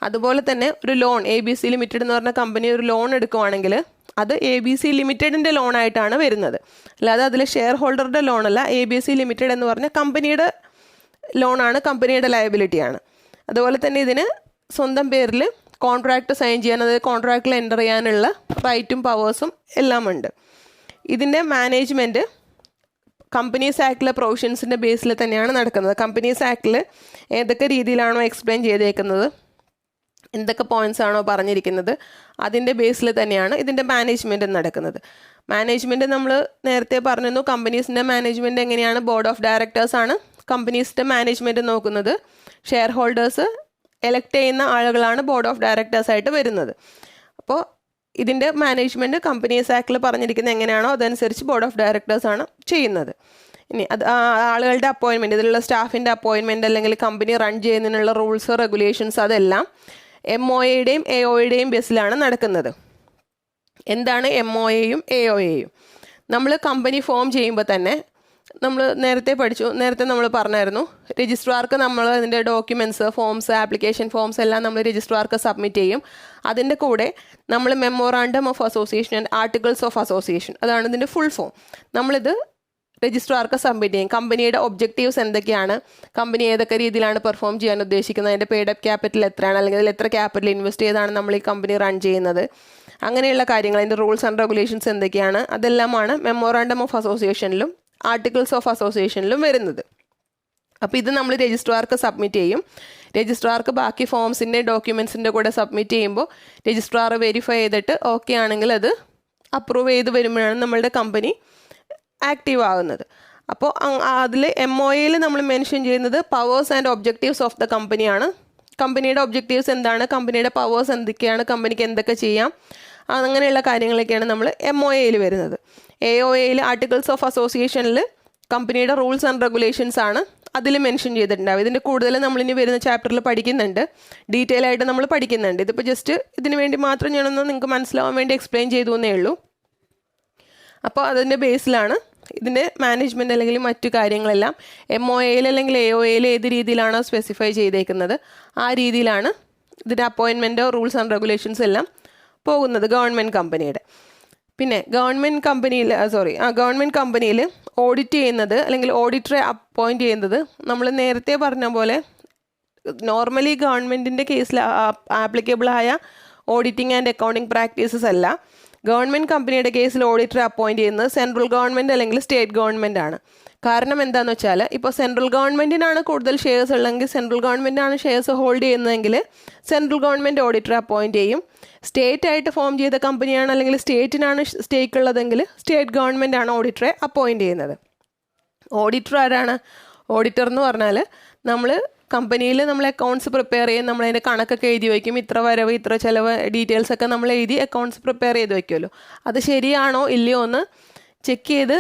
അതുപോലെ തന്നെ ഒരു ലോൺ ABC ലിമിറ്റഡ് എന്ന് പറഞ്ഞ കമ്പനി ഒരു ലോൺ എടുക്കുവാണെങ്കിൽ അത് ABC ലിമിറ്റഡിൻ്റെ ലോണായിട്ടാണ് വരുന്നത്. അല്ലാതെ അതിൽ ഷെയർ ഹോൾഡറുടെ ലോണല്ല. ABC ലിമിറ്റഡ് എന്ന് പറഞ്ഞ കമ്പനിയുടെ ലോണാണ്, കമ്പനിയുടെ ലയബിലിറ്റിയാണ്. അതുപോലെ തന്നെ ഇതിന് സ്വന്തം പേരിൽ കോൺട്രാക്റ്റ് സൈൻ ചെയ്യാൻ, അതായത് കോൺട്രാക്റ്റിൽ എൻ്റർ ചെയ്യാനുള്ള റൈറ്റും പവേഴ്സും എല്ലാം ഉണ്ട്. ഇതിൻ്റെ മാനേജ്മെൻറ്റ് കമ്പനീസ് ആക്ടിലെ പ്രൊവിഷൻസിൻ്റെ ബേസിൽ തന്നെയാണ് നടക്കുന്നത്. കമ്പനീസ് ആക്ടിൽ ഏതൊക്കെ രീതിയിലാണോ എക്സ്പ്ലെയിൻ ചെയ്തേക്കുന്നത്, എന്തൊക്കെ പോയിൻറ്റ്സ് ആണോ പറഞ്ഞിരിക്കുന്നത്, അതിൻ്റെ ബേസിൽ തന്നെയാണ് ഇതിൻ്റെ മാനേജ്മെൻറ്റ് നടക്കുന്നത്. മാനേജ്മെൻറ്റ് നമ്മൾ നേരത്തെ പറഞ്ഞിരുന്നു. കമ്പനീസിൻ്റെ മാനേജ്മെൻറ്റ് എങ്ങനെയാണ്? ബോർഡ് ഓഫ് ഡയറക്ടേഴ്സാണ് കമ്പനീസിൻ്റെ മാനേജ്മെൻറ്റ് നോക്കുന്നത്. ഷെയർ ഹോൾഡേഴ്സ് എലക്ട് ചെയ്യുന്ന ആളുകളാണ് ബോർഡ് ഓഫ് ഡയറക്ടേഴ്സായിട്ട് വരുന്നത്. അപ്പോൾ ഇതിൻ്റെ മാനേജ്മെൻറ്റ് കമ്പനീസ് ആക്ടിൽ പറഞ്ഞിരിക്കുന്നത് എങ്ങനെയാണോ അതനുസരിച്ച് ബോർഡ് ഓഫ് ഡയറക്ടേഴ്സാണ് ചെയ്യുന്നത്. ഇനി അത് ആളുകളുടെ അപ്പോയിൻമെൻറ്റ്, ഇതിലുള്ള സ്റ്റാഫിൻ്റെ അപ്പോയിൻമെൻറ്റ് അല്ലെങ്കിൽ കമ്പനി റൺ ചെയ്യുന്നതിനുള്ള റൂൾസ് റെഗുലേഷൻസ് അതെല്ലാം MOAയുടെയും AOAയുടെയും ബേസിലാണ് നടക്കുന്നത്. എന്താണ് MOAയും AOAയും? നമ്മൾ കമ്പനി ഫോം ചെയ്യുമ്പോൾ തന്നെ നമ്മൾ നേരത്തെ നമ്മൾ പറഞ്ഞായിരുന്നു, രജിസ്ട്രാർക്ക് നമ്മൾ അതിൻ്റെ ഡോക്യുമെൻറ്റ്സ്, ഫോംസ്, ആപ്ലിക്കേഷൻ ഫോംസ് എല്ലാം നമ്മൾ രജിസ്ട്രാർക്ക് സബ്മിറ്റ് ചെയ്യും. അതിൻ്റെ കൂടെ നമ്മൾ memorandum of association and articles of association, അതാണ് ഇതിൻ്റെ ഫുൾ ഫോം, നമ്മളിത് രജിസ്ട്രാർക്ക് സബ്മിറ്റ് ചെയ്യും. കമ്പനിയുടെ ഒബ്ജക്റ്റീവ്സ് എന്തൊക്കെയാണ്, കമ്പനി ഏതൊക്കെ രീതിയിലാണ് പെർഫോം ചെയ്യാൻ ഉദ്ദേശിക്കുന്നത്, അതിൻ്റെ പെയ്ഡ് അപ്പ് ക്യാപിറ്റൽ എത്രയാണ്, അല്ലെങ്കിൽ അതിൽ എത്ര ക്യാപിറ്റൽ ഇൻവെസ്റ്റ് ചെയ്താണ് നമ്മൾ ഈ കമ്പനി റൺ ചെയ്യുന്നത്, അങ്ങനെയുള്ള കാര്യങ്ങൾ, അതിൻ്റെ റൂൾസ് ആൻഡ് റെഗുലേഷൻസ് എന്തൊക്കെയാണ്, അതെല്ലാമാണ് മെമ്മോറാണ്ടം ഓഫ് അസോസിയേഷനിലും ആർട്ടിക്കിൾസ് ഓഫ് അസോസിയേഷനിലും വരുന്നത്. അപ്പോൾ ഇത് നമ്മൾ രജിസ്ട്രാർക്ക് സബ്മിറ്റ് ചെയ്യും. രജിസ്ട്രാർക്ക് ബാക്കി ഫോംസിൻ്റെ ഡോക്യുമെൻസിൻ്റെ കൂടെ സബ്മിറ്റ് ചെയ്യുമ്പോൾ രജിസ്ട്രാർ വെരിഫൈ ചെയ്തിട്ട് ഓക്കെ ആണെങ്കിൽ അത് അപ്രൂവ് ചെയ്ത് വരുമ്പോഴാണ് നമ്മളുടെ കമ്പനി ആക്റ്റീവ് ആകുന്നത്. അപ്പോൾ അതിൽ MOAയിൽ നമ്മൾ മെൻഷൻ ചെയ്യുന്നത് powers and objectives of the കമ്പനിയാണ്. കമ്പനിയുടെ ഒബ്ജക്റ്റീവ്സ് എന്താണ്, കമ്പനിയുടെ പവേഴ്സ് എന്തൊക്കെയാണ്, കമ്പനിക്ക് എന്തൊക്കെ ചെയ്യാം, അങ്ങനെയുള്ള കാര്യങ്ങളൊക്കെയാണ് നമ്മൾ MOAയിൽ വരുന്നത്. AOAയിൽ ആർട്ടിക്കിൾസ് ഓഫ് അസോസിയേഷനിൽ കമ്പനിയുടെ റൂൾസ് ആൻഡ് റെഗുലേഷൻസ് ആണ് അതിൽ മെൻഷൻ ചെയ്തിട്ടുണ്ടാവും. ഇതിൻ്റെ കൂടുതൽ നമ്മളിനി വരുന്ന ചാപ്റ്ററിൽ പഠിക്കുന്നുണ്ട്, ഡീറ്റെയിൽ ആയിട്ട് നമ്മൾ പഠിക്കുന്നുണ്ട്. ഇതിപ്പോൾ ജസ്റ്റ് ഇതിന് വേണ്ടി മാത്രം ഞാനൊന്ന് നിങ്ങൾക്ക് മനസ്സിലാവാൻ വേണ്ടി എക്സ്പ്ലെയിൻ ചെയ്തു എന്നേ ഉള്ളൂ. അപ്പോൾ അതിൻ്റെ ബേസിലാണ് ഇതിൻ്റെ മാനേജ്മെൻറ്റ് അല്ലെങ്കിൽ മറ്റു കാര്യങ്ങളെല്ലാം MOAയിൽ അല്ലെങ്കിൽ AOAയിൽ ഏത് രീതിയിലാണോ സ്പെസിഫൈ ചെയ്തേക്കുന്നത് ആ രീതിയിലാണ് ഇതിൻ്റെ അപ്പോയിൻമെൻറ്റോ റൂൾസ് ആൻഡ് റെഗുലേഷൻസ് എല്ലാം പോകുന്നത് ഗവൺമെൻറ് കമ്പനിയുടെ. പിന്നെ ഗവൺമെൻറ് കമ്പനിയിൽ ഓഡിറ്റ് ചെയ്യുന്നത് അല്ലെങ്കിൽ ഓഡിറ്ററെ അപ്പോയിൻറ്റ് ചെയ്യുന്നത് നമ്മൾ നേരത്തെ പറഞ്ഞ പോലെ നോർമലി ഗവൺമെൻറ്റിൻ്റെ കേസിൽ ആപ്ലിക്കബിളായ ഓഡിറ്റിംഗ് ആൻഡ് അക്കൗണ്ടിങ് പ്രാക്ടീസസ് അല്ല. ഗവൺമെൻറ് കമ്പനിയുടെ കേസിൽ ഓഡിറ്ററെ അപ്പോയിൻറ്റ് ചെയ്യുന്നത് സെൻട്രൽ ഗവൺമെൻറ് അല്ലെങ്കിൽ സ്റ്റേറ്റ് ഗവൺമെൻറ് ആണ്. കാരണം എന്താണെന്ന് വെച്ചാൽ ഇപ്പോൾ സെൻട്രൽ ഗവൺമെൻറ്റിനാണ് കൂടുതൽ ഷെയർസ് ഉള്ളതെങ്കിൽ, സെൻട്രൽ ഗവൺമെൻറ്റാണ് ഷെയർസ് ഹോൾഡ് ചെയ്യുന്നതെങ്കിൽ സെൻട്രൽ ഗവൺമെൻറ് ഓഡിറ്ററെ അപ്പോയിൻറ്റ് ചെയ്യും. സ്റ്റേറ്റ് ആയിട്ട് ഫോം ചെയ്ത കമ്പനിയാണ് അല്ലെങ്കിൽ സ്റ്റേറ്റിനാണ് സ്റ്റേക്ക് ഉള്ളതെങ്കിൽ സ്റ്റേറ്റ് ഗവൺമെൻറ് ആണ് ഓഡിറ്ററെ അപ്പോയിൻറ്റ് ചെയ്യുന്നത്. ഓഡിറ്റർ ആരാണ്? ഓഡിറ്റർ എന്ന് പറഞ്ഞാൽ നമ്മൾ കമ്പനിയിൽ നമ്മൾ അക്കൗണ്ട്സ് പ്രിപ്പയർ ചെയ്യും, നമ്മളതിൻ്റെ കണക്കൊക്കെ എഴുതി വയ്ക്കും, ഇത്ര വരവ് ഇത്ര ചിലവ് ഡീറ്റെയിൽസ് ഒക്കെ നമ്മൾ എഴുതി അക്കൗണ്ട്സ് പ്രിപ്പയർ ചെയ്ത് വയ്ക്കുമല്ലോ. അത് ശരിയാണോ ഇല്ലയോ എന്ന് ചെക്ക് ചെയ്ത്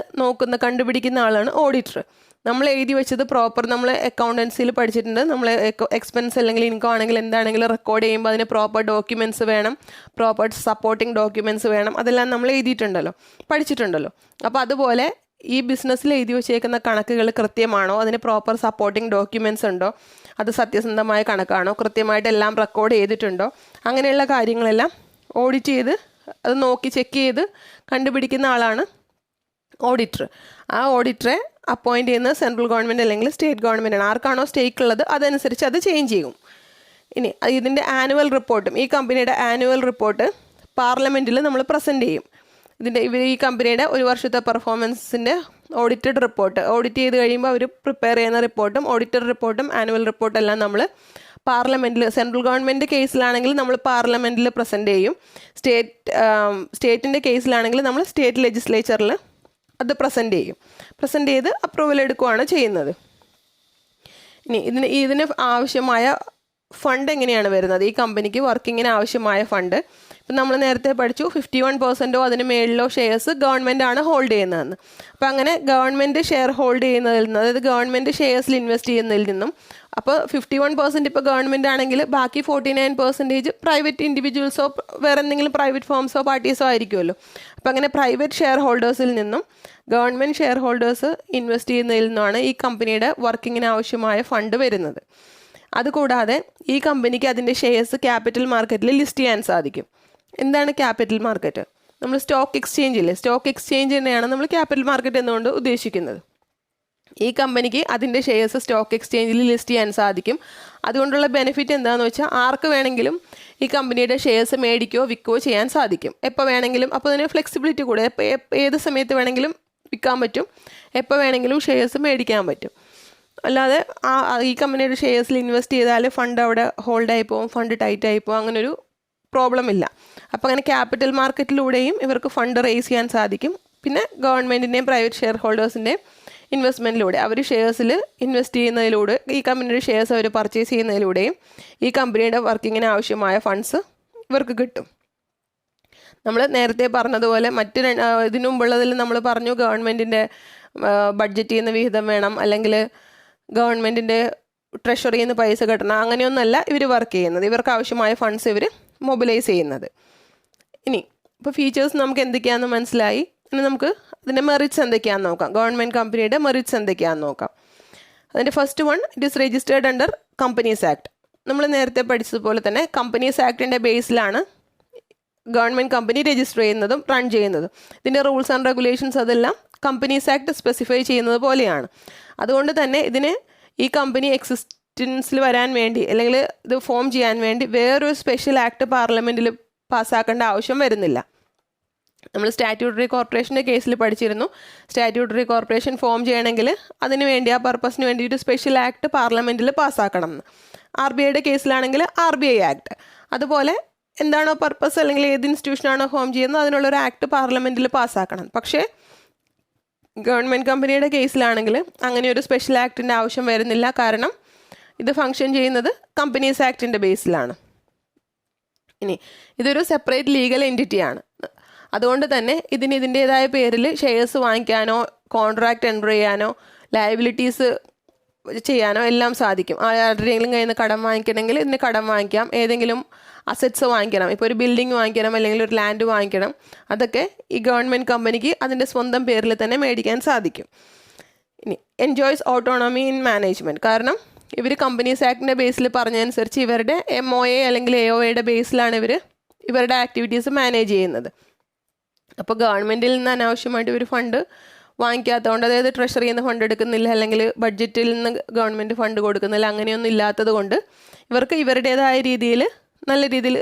കണ്ടുപിടിക്കുന്ന ആളാണ് ഓഡിറ്റർ. നമ്മൾ എഴുതി വെച്ചത് പ്രോപ്പർ, നമ്മൾ അക്കൗണ്ടൻസിയിൽ പഠിച്ചിട്ടുണ്ട്, നമ്മൾ എക്സ്പെൻസ് അല്ലെങ്കിൽ ഇൻകം ആണെങ്കിൽ എന്താണെങ്കിലും റെക്കോർഡ് ചെയ്യുമ്പോൾ അതിന് പ്രോപ്പർ ഡോക്യുമെൻറ്റ്സ് വേണം, പ്രോപ്പർ സപ്പോർട്ടിംഗ് ഡോക്യുമെൻറ്റ്സ് വേണം, അതെല്ലാം നമ്മൾ എഴുതിയിട്ടുണ്ടല്ലോ, പഠിച്ചിട്ടുണ്ടല്ലോ. അപ്പോൾ അതുപോലെ ഈ ബിസിനസ്സിൽ എഴുതി വെച്ചേക്കുന്ന കണക്കുകൾ കൃത്യമാണോ, അതിന് പ്രോപ്പർ സപ്പോർട്ടിംഗ് ഡോക്യുമെൻറ്റ്സ് ഉണ്ടോ, അത് സത്യസന്ധമായ കണക്കാണോ, കൃത്യമായിട്ട് എല്ലാം റെക്കോർഡ് ചെയ്തിട്ടുണ്ടോ, അങ്ങനെയുള്ള കാര്യങ്ങളെല്ലാം ഓഡിറ്റ് ചെയ്ത് അത് നോക്കി ചെക്ക് ചെയ്ത് കണ്ടുപിടിക്കുന്ന ആളാണ് ഓഡിറ്റർ. ആ ഓഡിറ്ററെ അപ്പോയിൻറ്റ് ചെയ്യുന്നത് സെൻട്രൽ ഗവൺമെൻറ് അല്ലെങ്കിൽ സ്റ്റേറ്റ് ഗവൺമെൻറ്റാണ്. ആർക്കാണോ സ്റ്റേക്ക് ഉള്ളത് അതനുസരിച്ച് അത് ചേഞ്ച് ചെയ്യും. ഇനി ഇതിൻ്റെ ആനുവൽ റിപ്പോർട്ടും, ഈ കമ്പനിയുടെ ആനുവൽ റിപ്പോർട്ട് പാർലമെൻറ്റിൽ നമ്മൾ പ്രസൻറ്റ് ചെയ്യും. ഈ കമ്പനിയുടെ ഒരു വർഷത്തെ പെർഫോമൻസിൻ്റെ ഓഡിറ്റഡ് റിപ്പോർട്ട് ഓഡിറ്റ് ചെയ്ത് കഴിയുമ്പോൾ അവർ പ്രിപ്പയർ ചെയ്യുന്ന റിപ്പോർട്ടും ഓഡിറ്റഡ് റിപ്പോർട്ടും ആനുവൽ റിപ്പോർട്ടും എല്ലാം നമ്മൾ പാർലമെൻറ്റിൽ, സെൻട്രൽ ഗവൺമെൻറ് കേസിലാണെങ്കിൽ നമ്മൾ പാർലമെൻറ്റിൽ പ്രസൻറ്റ് ചെയ്യും. സ്റ്റേറ്റിൻ്റെ കേസിലാണെങ്കിൽ നമ്മൾ സ്റ്റേറ്റ് ലെജിസ്ലേച്ചറിൽ അത് പ്രസൻറ്റ് ചെയ്ത് അപ്രൂവൽ എടുക്കുകയാണ് ചെയ്യുന്നത്. ഇനി ഇതിന് ആവശ്യമായ ഫണ്ട് എങ്ങനെയാണ് വരുന്നത്, ഈ കമ്പനിക്ക് വർക്കിങ്ങിന് ആവശ്യമായ ഫണ്ട് ഇപ്പം നമ്മൾ നേരത്തെ പഠിച്ചു 51% അതിന് മേളിലോ ഷെയർസ് ഗവൺമെൻറ് ആണ് ഹോൾഡ് ചെയ്യുന്നതെന്ന്. അപ്പോൾ അങ്ങനെ ഗവൺമെൻറ് ഷെയർ ഹോൾഡ് ചെയ്യുന്നതിൽ നിന്ന്, അതായത് ഗവൺമെൻറ് ഷെയർസിൽ ഇൻവെസ്റ്റ് ചെയ്യുന്നതിൽ നിന്നും, അപ്പോൾ 51% ഇപ്പോൾ ഗവൺമെൻറ് ആണെങ്കിൽ ബാക്കി 49% പ്രൈവറ്റ് ഇൻഡിവിജ്വൽസോ വേറെ എന്തെങ്കിലും പ്രൈവറ്റ് ഫേംസോ പാർട്ടീസോ ആയിരിക്കുമല്ലോ. അപ്പോൾ അങ്ങനെ പ്രൈവറ്റ് ഷെയർ ഹോൾഡേഴ്സിൽ നിന്നും ഗവൺമെൻറ് ഷെയർ ഹോൾഡേഴ്സ് ഇൻവെസ്റ്റ് ചെയ്യുന്നതിൽ നിന്നാണ് ഈ കമ്പനിയുടെ വർക്കിങ്ങിന് ആവശ്യമായ ഫണ്ട് വരുന്നത്. അതുകൂടാതെ ഈ കമ്പനിക്ക് അതിൻ്റെ ഷെയർസ് ക്യാപിറ്റൽ മാർക്കറ്റിൽ ലിസ്റ്റ് ചെയ്യാൻ സാധിക്കും. എന്താണ് ക്യാപിറ്റൽ മാർക്കറ്റ്? നമ്മൾ സ്റ്റോക്ക് എക്സ്ചേഞ്ചില്ലേ, സ്റ്റോക്ക് എക്സ്ചേഞ്ച് തന്നെയാണ് നമ്മൾ ക്യാപിറ്റൽ മാർക്കറ്റ് എന്നുകൊണ്ട് ഉദ്ദേശിക്കുന്നത്. ഈ കമ്പനിക്ക് അതിൻ്റെ ഷെയർസ് സ്റ്റോക്ക് എക്സ്ചേഞ്ചിൽ ലിസ്റ്റ് ചെയ്യാൻ സാധിക്കും. അതുകൊണ്ടുള്ള ബെനിഫിറ്റ് എന്താണെന്ന് വെച്ചാൽ ആർക്ക് വേണമെങ്കിലും ഈ കമ്പനിയുടെ ഷെയർസ് മേടിക്കുകയോ വിൽക്കുകയോ ചെയ്യാൻ സാധിക്കും എപ്പോൾ വേണമെങ്കിലും. അപ്പോൾ അതിന് ഫ്ലെക്സിബിലിറ്റി കൂടെ, ഏത് സമയത്ത് വേണമെങ്കിലും വിൽക്കാൻ പറ്റും, എപ്പോൾ വേണമെങ്കിലും ഷെയർസ് മേടിക്കാൻ പറ്റും. അല്ലാതെ ഈ കമ്പനിയുടെ ഷെയർസിൽ ഇൻവെസ്റ്റ് ചെയ്താൽ ഫണ്ട് അവിടെ ഹോൾഡായി പോകും, ഫണ്ട് ടൈറ്റായി പോകും, അങ്ങനൊരു പ്രോബ്ലം ഇല്ല. അപ്പോൾ അങ്ങനെ ക്യാപിറ്റൽ മാർക്കറ്റിലൂടെയും ഇവർക്ക് ഫണ്ട് റേസ് ചെയ്യാൻ സാധിക്കും. പിന്നെ ഗവൺമെൻറ്റിൻ്റെയും പ്രൈവറ്റ് ഷെയർ ഹോൾഡേഴ്സിൻ്റെയും ഇൻവെസ്റ്റ്മെൻറ്റിലൂടെ, അവർ ഷെയർസിൽ ഇൻവെസ്റ്റ് ചെയ്യുന്നതിലൂടെ, ഈ കമ്പനിയുടെ ഷെയർസ് അവർ പർച്ചേസ് ചെയ്യുന്നതിലൂടെയും ഈ കമ്പനിയുടെ വർക്കിങ്ങിന് ആവശ്യമായ ഫണ്ട്സ് ഇവർക്ക് കിട്ടും. നമ്മൾ നേരത്തെ പറഞ്ഞതുപോലെ ഇതിനു മുമ്പുള്ളതിൽ നമ്മൾ പറഞ്ഞു ഗവൺമെൻറ്റിൻ്റെ ബഡ്ജറ്റ് ചെയ്യുന്ന വിഹിതം വേണം, അല്ലെങ്കിൽ ഗവൺമെൻറ്റിൻ്റെ ട്രഷറിയിൽ നിന്ന് പൈസ കിട്ടണം, അങ്ങനെയൊന്നുമല്ല ഇവർ വർക്ക് ചെയ്യുന്നത്. ഇവർക്ക് ആവശ്യമായ ഫണ്ട്സ് ഇവർ മൊബിലൈസ് ചെയ്യുന്നത്. ഇനി ഇപ്പോൾ ഫീച്ചേഴ്സ് നമുക്ക് എന്തൊക്കെയാണെന്ന് മനസ്സിലായി. ഇനി നമുക്ക് അതിൻ്റെ മെറിറ്റ്സ് എന്തൊക്കെയാണെന്ന് നോക്കാം. ഗവൺമെൻറ് കമ്പനിയുടെ മെറിറ്റ്സ് എന്തൊക്കെയാണെന്ന് നോക്കാം. അതിൻ്റെ first one, it is registered under companies act. നമ്മൾ നേരത്തെ പഠിച്ചതുപോലെ തന്നെ കമ്പനീസ് ആക്ടിൻ്റെ ബേസിലാണ് ഗവൺമെൻറ് കമ്പനി രജിസ്റ്റർ ചെയ്യുന്നതും റൺ ചെയ്യുന്നതും. ഇതിൻ്റെ റൂൾസ് ആൻഡ് റെഗുലേഷൻസ് അതെല്ലാം കമ്പനീസ് ആക്ട് സ്പെസിഫൈ ചെയ്യുന്നത് പോലെയാണ്. അതുകൊണ്ട് തന്നെ ഇതിന് ഈ കമ്പനി എക്സിസ്റ്റൻസിൽ വരാൻ വേണ്ടി, അല്ലെങ്കിൽ ഇത് ഫോം ചെയ്യാൻ വേണ്ടി വേറൊരു സ്പെഷ്യൽ ആക്ട് പാർലമെൻറ്റിൽ പാസ്സാക്കേണ്ട ആവശ്യം വരുന്നില്ല. നമ്മൾ സ്റ്റാറ്റ്യൂട്ടറി കോർപ്പറേഷൻ്റെ കേസിൽ പഠിച്ചിരുന്നു. സ്റ്റാറ്റ്യൂട്ടറി കോർപ്പറേഷൻ ഫോം ചെയ്യണമെങ്കിൽ അതിന് വേണ്ടി, ആ പർപ്പസിന് വേണ്ടി ഒരു സ്പെഷ്യൽ ആക്ട് പാർലമെൻറ്റിൽ പാസ്സാക്കണം എന്ന്. RBIയുടെ കേസിലാണെങ്കിൽ RBI ആക്ട്. അതുപോലെ എന്താണോ പർപ്പസ്, അല്ലെങ്കിൽ ഏത് ഇൻസ്റ്റിറ്റ്യൂഷനാണോ ഫോം ചെയ്യുന്നത് അതിനുള്ളൊരു ആക്ട് പാർലമെൻറ്റിൽ പാസ്സാക്കണം. പക്ഷേ ഗവൺമെൻറ് കമ്പനിയുടെ കേസിലാണെങ്കിൽ അങ്ങനെ ഒരു സ്പെഷ്യൽ ആക്ടിൻ്റെ ആവശ്യം വരുന്നില്ല. കാരണം ഇത് ഫങ്ഷൻ ചെയ്യുന്നത് കമ്പനീസ് ആക്ടിൻ്റെ ബേസിലാണ്. ഇനി ഇതൊരു സെപ്പറേറ്റ് ലീഗൽ എൻറ്റിറ്റിയാണ്. അതുകൊണ്ട് തന്നെ ഇതിൻ്റേതായ പേരിൽ ഷെയർസ് വാങ്ങിക്കാനോ കോൺട്രാക്റ്റ് എൻ്റർ ചെയ്യാനോ ലയബിലിറ്റീസ് ചെയ്യാനോ എല്ലാം സാധിക്കും. ആരുടെയെങ്കിലും കയ്യിൽ നിന്ന് കടം വാങ്ങിക്കണമെങ്കിൽ ഇതിന് കടം വാങ്ങിക്കാം. ഏതെങ്കിലും അസറ്റ്സ് വാങ്ങിക്കണം, ഇപ്പോൾ ഒരു ബിൽഡിംഗ് വാങ്ങിക്കണം, അല്ലെങ്കിൽ ഒരു ലാൻഡ് വാങ്ങിക്കണം, അതൊക്കെ ഈ ഗവൺമെൻറ് കമ്പനിക്ക് അതിൻ്റെ സ്വന്തം പേരിൽ തന്നെ മേടിക്കാൻ സാധിക്കും. ഇനി എൻജോയ്സ് ഓട്ടോണമി ഇൻ മാനേജ്മെൻറ്റ്. കാരണം ഇവർ കമ്പനീസ് ആക്ടിൻ്റെ ബേസിൽ പറഞ്ഞതനുസരിച്ച് ഇവരുടെ MOA അല്ലെങ്കിൽ AOAയുടെ ബേസിലാണ് ഇവരുടെ ആക്ടിവിറ്റീസ് മാനേജ് ചെയ്യുന്നത്. അപ്പോൾ ഗവൺമെൻറ്റിൽ നിന്ന് അനാവശ്യമായിട്ട് ഇവർ ഫണ്ട് വാങ്ങിക്കാത്തതുകൊണ്ട്, അതായത് ട്രഷറിയിൽ നിന്ന് ഫണ്ട് എടുക്കുന്നില്ല, അല്ലെങ്കിൽ ബഡ്ജറ്റിൽ നിന്ന് ഗവൺമെൻറ് ഫണ്ട് കൊടുക്കുന്നില്ല, അങ്ങനെയൊന്നും ഇല്ലാത്തത് കൊണ്ട് ഇവർക്ക് ഇവരുടേതായ രീതിയിൽ, നല്ല രീതിയിൽ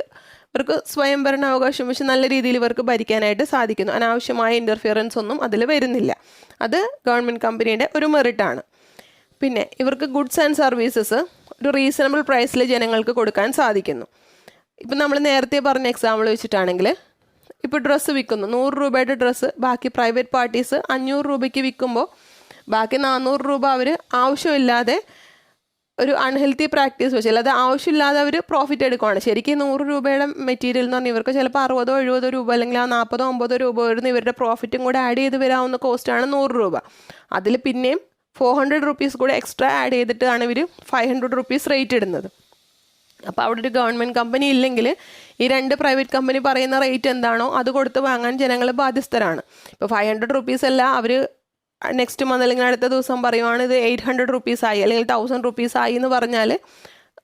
ഇവർക്ക് സ്വയം ഭരണാവകാശം വെച്ച് നല്ല രീതിയിൽ ഇവർക്ക് ഭരിക്കാനായിട്ട് സാധിക്കുന്നു. അനാവശ്യമായ ഇൻ്റർഫിയറൻസ് ഒന്നും അതിൽ വരുന്നില്ല. അത് ഗവൺമെൻറ് കമ്പനിയുടെ ഒരു മെറിറ്റാണ്. പിന്നെ ഇവർക്ക് ഗുഡ്സ് ആൻഡ് സർവീസസ് ഒരു റീസണബിൾ പ്രൈസിൽ ജനങ്ങൾക്ക് കൊടുക്കാൻ സാധിക്കുന്നു. ഇപ്പം നമ്മൾ നേരത്തെ പറഞ്ഞ എക്സാമ്പിൾ വെച്ചിട്ടാണെങ്കിൽ, ഇപ്പോൾ ഡ്രസ്സ് വിൽക്കുന്നു, 100 രൂപയുടെ ഡ്രസ്സ് ബാക്കി പ്രൈവറ്റ് പാർട്ടീസ് 500 രൂപയ്ക്ക് വിൽക്കുമ്പോൾ ബാക്കി 400 രൂപ അവർ ആവശ്യമില്ലാതെ ഒരു അൺഹെൽത്തി പ്രാക്ടീസ് വെച്ച്, അല്ലാതെ ആവശ്യമില്ലാതെ അവർ പ്രോഫിറ്റ് എടുക്കുകയാണ്. ശരിക്കും 100 രൂപയുടെ മെറ്റീരിയൽ എന്ന് പറഞ്ഞാൽ ഇവർക്ക് ചിലപ്പോൾ 60-70 രൂപ, അല്ലെങ്കിൽ ആ 40-50 രൂപ വരുന്ന ഇവരുടെ പ്രോഫിറ്റും കൂടെ ആഡ് ചെയ്ത് വരാവുന്ന കോസ്റ്റാണ് 100 രൂപ. അതിൽ പിന്നെയും 400 റുപ്പീസ് കൂടെ എക്സ്ട്രാ ആഡ് ചെയ്തിട്ടാണ് ഇവർ 500 റുപ്പീസ് റേറ്റ് ഇടുന്നത്. അപ്പോൾ അവിടെ ഒരു ഗവൺമെൻറ് കമ്പനി ഇല്ലെങ്കിൽ ഈ രണ്ട് പ്രൈവറ്റ് കമ്പനി പറയുന്ന റേറ്റ് എന്താണോ അത് കൊടുത്ത് വാങ്ങാൻ ജനങ്ങൾ ബാധ്യസ്ഥരാണ്. ഇപ്പോൾ 500 റുപ്പീസ് അല്ല, അവർ നെക്സ്റ്റ് മന്ത് അല്ലെങ്കിൽ അടുത്ത ദിവസം പറയുവാണ് ഇത് 800 റുപ്പീസ് ആയി, അല്ലെങ്കിൽ 1000 റുപ്പീസ് ആയി എന്ന് പറഞ്ഞാൽ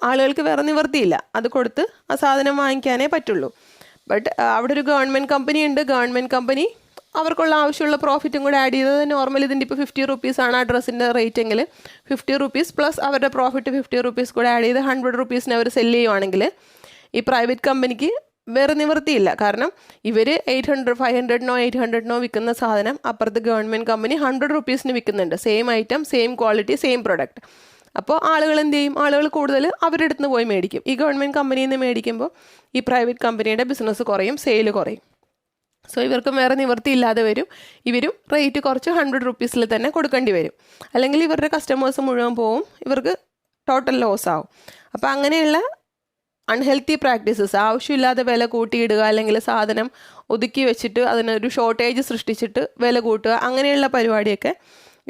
ആളുകൾക്ക് വേറെ നിവർത്തിയില്ല, അത് കൊടുത്ത് ആ സാധനം വാങ്ങിക്കാനേ പറ്റുള്ളൂ. ബട്ട് അവിടെ ഒരു ഗവൺമെൻറ് കമ്പനി ഉണ്ട്. ഗവൺമെൻറ് കമ്പനി അവർക്കുള്ള ആവശ്യമുള്ള പ്രോഫിറ്റും കൂടെ ആഡ് ചെയ്തത്, നോർമലി ഇതിൻ്റെ ഇപ്പോൾ 50 റുപ്പീസാണ് ആ ഡ്രസ്സിൻ്റെ റേറ്റ് എങ്കിൽ 50 റുപ്പീസ് പ്ലസ് അവരുടെ പ്രോഫിറ്റ് 50 റുപ്പീസ് കൂടെ ആഡ് ചെയ്ത് 100 റുപ്പീസിന് അവർ സെല്ല് ചെയ്യുവാണെങ്കിൽ ഈ പ്രൈവറ്റ് കമ്പനിക്ക് വേറെ നിവൃത്തിയില്ല. കാരണം ഇവർ 500-നോ 800-നോ വിൽക്കുന്ന സാധനം അപ്പുറത്ത് ഗവൺമെൻറ് കമ്പനി 100 റുപ്പീസിന് വിൽക്കുന്നുണ്ട്. Same item, same quality, same product. അപ്പോൾ ആളുകൾ എന്ത് ചെയ്യും? ആളുകൾ കൂടുതൽ അവരുടെ അടുത്ത് നിന്ന് പോയി മേടിക്കും. ഈ ഗവൺമെൻറ് കമ്പനിയിൽ നിന്ന് മേടിക്കുമ്പോൾ ഈ പ്രൈവറ്റ് കമ്പനിയുടെ ബിസിനസ് കുറയും, സെയിൽ കുറയും. സോ ഇവർക്കും വേറെ നിവൃത്തിയില്ലാതെ വരും. ഇവരും റേറ്റ് കുറച്ച് 100 റുപ്പീസിൽ തന്നെ കൊടുക്കേണ്ടി വരും. അല്ലെങ്കിൽ ഇവരുടെ കസ്റ്റമേഴ്സ് മുഴുവൻ പോവും, ഇവർക്ക് ടോട്ടൽ ലോസ് ആവും. അപ്പോൾ അങ്ങനെയുള്ള അൺഹെൽത്തി പ്രാക്ടീസസ്, ആവശ്യമില്ലാതെ വില കൂട്ടിയിടുക, അല്ലെങ്കിൽ സാധനം ഒതുക്കി വെച്ചിട്ട് അതിനൊരു ഷോർട്ടേജ് സൃഷ്ടിച്ചിട്ട് വില കൂട്ടുക, അങ്ങനെയുള്ള പരിപാടിയൊക്കെ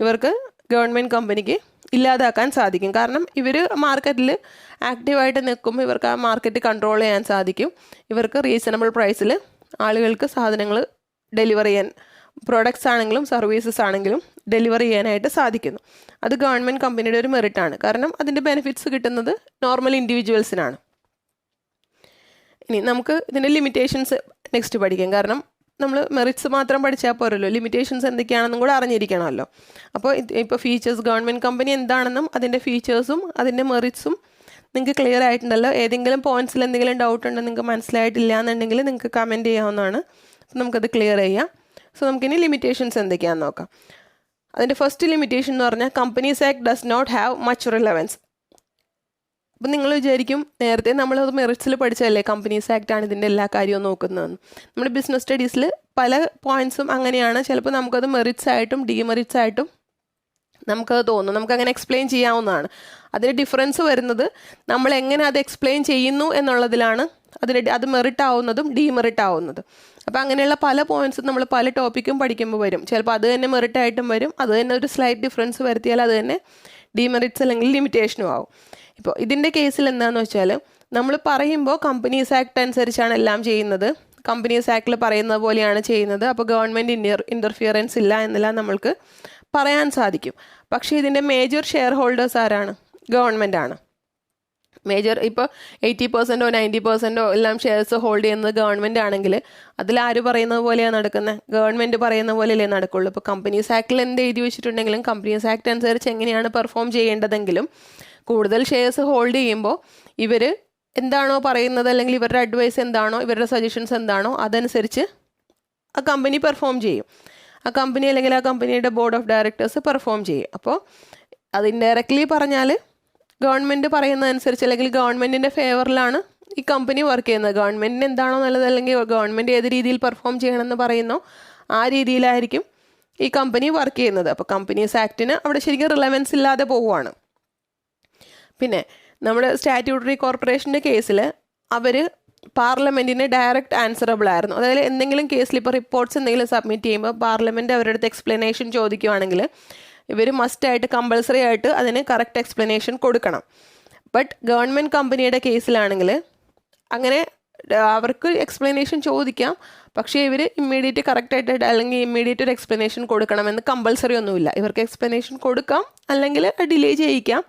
ഇവർക്ക് ഗവൺമെൻറ് കമ്പനിക്ക് ഇല്ലാതാക്കാൻ സാധിക്കും. കാരണം ഇവർ മാർക്കറ്റിൽ ആക്റ്റീവായിട്ട് നിൽക്കുമ്പോൾ ഇവർക്ക് ആ മാർക്കറ്റ് കൺട്രോൾ ചെയ്യാൻ സാധിക്കും. ഇവർക്ക് റീസണബിൾ പ്രൈസിൽ ആളുകൾക്ക് സാധനങ്ങൾ ഡെലിവർ ചെയ്യാൻ, പ്രോഡക്ട്സ് ആണെങ്കിലും സർവീസസ് ആണെങ്കിലും ഡെലിവർ ചെയ്യാനായിട്ട് സാധിക്കുന്നു. അത് ഗവൺമെൻറ് കമ്പനിയുടെ ഒരു മെറിറ്റാണ്. കാരണം അതിൻ്റെ ബെനിഫിറ്റ്സ് കിട്ടുന്നത് നോർമൽ ഇൻഡിവിജ്വൽസിനാണ്. ഇനി നമുക്ക് ഇതിൻ്റെ ലിമിറ്റേഷൻസ് നെക്സ്റ്റ് പഠിക്കാം. കാരണം നമ്മൾ മെറിറ്റ്സ് മാത്രം പഠിച്ചാൽ പോരല്ലോ, ലിമിറ്റേഷൻസ് എന്തൊക്കെയാണെന്നും കൂടെ അറിഞ്ഞിരിക്കണമല്ലോ. അപ്പോൾ ഇപ്പോൾ ഫീച്ചേഴ്സ്, ഗവൺമെൻറ് കമ്പനി എന്താണെന്നും അതിൻ്റെ ഫീച്ചേഴ്സും അതിൻ്റെ മെറിറ്റ്സും നിങ്ങൾക്ക് ക്ലിയർ ആയിട്ടുണ്ടല്ലോ. ഏതെങ്കിലും പോയിൻറ്റ്സിൽ എന്തെങ്കിലും ഡൗട്ട് ഉണ്ടെങ്കിൽ നിങ്ങൾക്ക് മനസ്സിലായിട്ടില്ല എന്നുണ്ടെങ്കിൽ നിങ്ങൾക്ക് കമൻറ്റ് ചെയ്യാവുന്നതാണ്. അപ്പോൾ നമുക്കത് ക്ലിയർ ചെയ്യാം. സോ നമുക്കിനി ലിമിറ്റേഷൻസ് എന്തൊക്കെയാണെന്ന് നോക്കാം. അതിൻ്റെ ഫസ്റ്റ് ലിമിറ്റേഷൻ എന്ന് പറഞ്ഞാൽ companies act does not have much relevance. അപ്പം നിങ്ങൾ വിചാരിക്കും നേരത്തെ നമ്മളത് മെറിറ്റ്സിൽ പഠിച്ചതല്ലേ, കമ്പനീസ് ആക്ട് ആണ് ഇതിൻ്റെ എല്ലാ കാര്യവും നോക്കുന്നതെന്ന്. നമ്മുടെ ബിസിനസ് സ്റ്റഡീസിൽ പല പോയിൻറ്റ്സും അങ്ങനെയാണ്. ചിലപ്പോൾ നമുക്കത് മെറിറ്റ്സ് ആയിട്ടും ഡീമെറിറ്റ്സ് ആയിട്ടും നമുക്കത് തോന്നും, നമുക്കങ്ങനെ എക്സ്പ്ലെയിൻ ചെയ്യാവുന്നതാണ്. അതിന് ഡിഫറൻസ് വരുന്നത് നമ്മൾ എങ്ങനെ അത് എക്സ്പ്ലെയിൻ ചെയ്യുന്നു എന്നുള്ളതിലാണ് അത് മെറിറ്റ് ആവുന്നതും ഡീമെറിറ്റ് ആവുന്നതും. അപ്പോൾ അങ്ങനെയുള്ള പല പോയിൻറ്റ്സും നമ്മൾ പല ടോപ്പിക്കും പഠിക്കുമ്പോൾ വരും. ചിലപ്പോൾ അത് തന്നെ മെറിറ്റായിട്ടും വരും, അത് തന്നെ ഒരു സ്ലൈറ്റ് ഡിഫറൻസ് വരുത്തിയാൽ അത് തന്നെ ഡീമെറിറ്റ്സ് അല്ലെങ്കിൽ ലിമിറ്റേഷനും ആവും. ഇപ്പോൾ ഇതിൻ്റെ കേസിൽ എന്താണെന്ന് വെച്ചാൽ നമ്മൾ പറയുമ്പോൾ കമ്പനീസ് ആക്ട് അനുസരിച്ചാണ് എല്ലാം ചെയ്യുന്നത്, കമ്പനീസ് ആക്ടിൽ പറയുന്നത് പോലെയാണ് ചെയ്യുന്നത്, അപ്പോൾ ഗവൺമെൻറ് ഇൻ്റർഫിയറൻസ് ഇല്ല എന്നെല്ലാം നമ്മൾക്ക് പറയാൻ സാധിക്കും. പക്ഷേ ഇതിൻ്റെ മേജർ ഷെയർ ഹോൾഡേഴ്സ് ആരാണ്? ഗവൺമെൻറ് ആണ്. മേജർ ഇപ്പോൾ 80% 90% എല്ലാം ഷെയർസ് ഹോൾഡ് ചെയ്യുന്നത് ഗവൺമെൻറ് ആണെങ്കിൽ അതിലാര് പറയുന്നത് പോലെയാണ് നടക്കുന്നത്? ഗവൺമെൻറ് പറയുന്ന പോലെയല്ലേ നടക്കുള്ളൂ. ഇപ്പോൾ കമ്പനീസ് ആക്ടിൽ എന്ത് എഴുതി വെച്ചിട്ടുണ്ടെങ്കിലും കമ്പനീസ് ആക്ട് അനുസരിച്ച് എങ്ങനെയാണ് പെർഫോം ചെയ്യേണ്ടതെങ്കിലും കൂടുതൽ ഷെയർസ് ഹോൾഡ് ചെയ്യുമ്പോൾ ഇവർ എന്താണോ പറയുന്നത്, അല്ലെങ്കിൽ ഇവരുടെ അഡ്വൈസ് എന്താണോ, ഇവരുടെ സജഷൻസ് എന്താണോ അതനുസരിച്ച് ആ കമ്പനി പെർഫോം ചെയ്യും. ആ കമ്പനി അല്ലെങ്കിൽ ആ കമ്പനിയുടെ ബോർഡ് ഓഫ് ഡയറക്ടേഴ്സ് പെർഫോം ചെയ്യും. അപ്പോൾ അത് ഇൻഡയറക്ട്ലി പറഞ്ഞാൽ ഗവൺമെൻറ് പറയുന്നതനുസരിച്ച് അല്ലെങ്കിൽ ഗവൺമെൻറ്റിൻ്റെ ഫേവറിലാണ് ഈ കമ്പനി വർക്ക് ചെയ്യുന്നത്. ഗവൺമെൻറ്റിന് എന്താണോ നല്ലത്, അല്ലെങ്കിൽ ഗവൺമെൻറ് ഏത് രീതിയിൽ പെർഫോം ചെയ്യണമെന്ന് പറയുന്നോ ആ രീതിയിലായിരിക്കും ഈ കമ്പനി വർക്ക് ചെയ്യുന്നത്. അപ്പോൾ കമ്പനീസ് ആക്ടിന് അവിടെ ശരിക്കും റിലവൻസ് ഇല്ലാതെ പോവുകയാണ്. പിന്നെ നമ്മുടെ സ്റ്റാറ്റ്യൂട്ടറി കോർപ്പറേഷൻ്റെ കേസിൽ അവർ പാർലമെൻറ്റിന് ഡയറക്റ്റ് ആൻസറബിൾ ആയിരുന്നു. അതായത് എന്തെങ്കിലും കേസിൽ ഇപ്പോൾ റിപ്പോർട്ട്സ് എന്തെങ്കിലും സബ്മിറ്റ് ചെയ്യുമ്പോൾ പാർലമെൻറ്റ് അവരുടെ അടുത്ത് എക്സ്പ്ലനേഷൻ ചോദിക്കുകയാണെങ്കിൽ ഇവർ മസ്റ്റായിട്ട് കമ്പൾസറി ആയിട്ട് അതിന് കറക്റ്റ് എക്സ്പ്ലനേഷൻ കൊടുക്കണം. ബട്ട് ഗവൺമെൻറ് കമ്പനിയുടെ കേസിലാണെങ്കിൽ അങ്ങനെ അവർക്ക് എക്സ്പ്ലനേഷൻ ചോദിക്കാം, പക്ഷേ ഇവർ ഇമ്മീഡിയറ്റ് കറക്റ്റായിട്ട് അല്ലെങ്കിൽ ഇമ്മീഡിയറ്റ് ഒരു എക്സ്പ്ലനേഷൻ കൊടുക്കണമെന്ന് കമ്പൾസറി ഒന്നുമില്ല. ഇവർക്ക് എക്സ്പ്ലനേഷൻ കൊടുക്കാം, അല്ലെങ്കിൽ ഡിലേ ചെയ്യിക്കാം.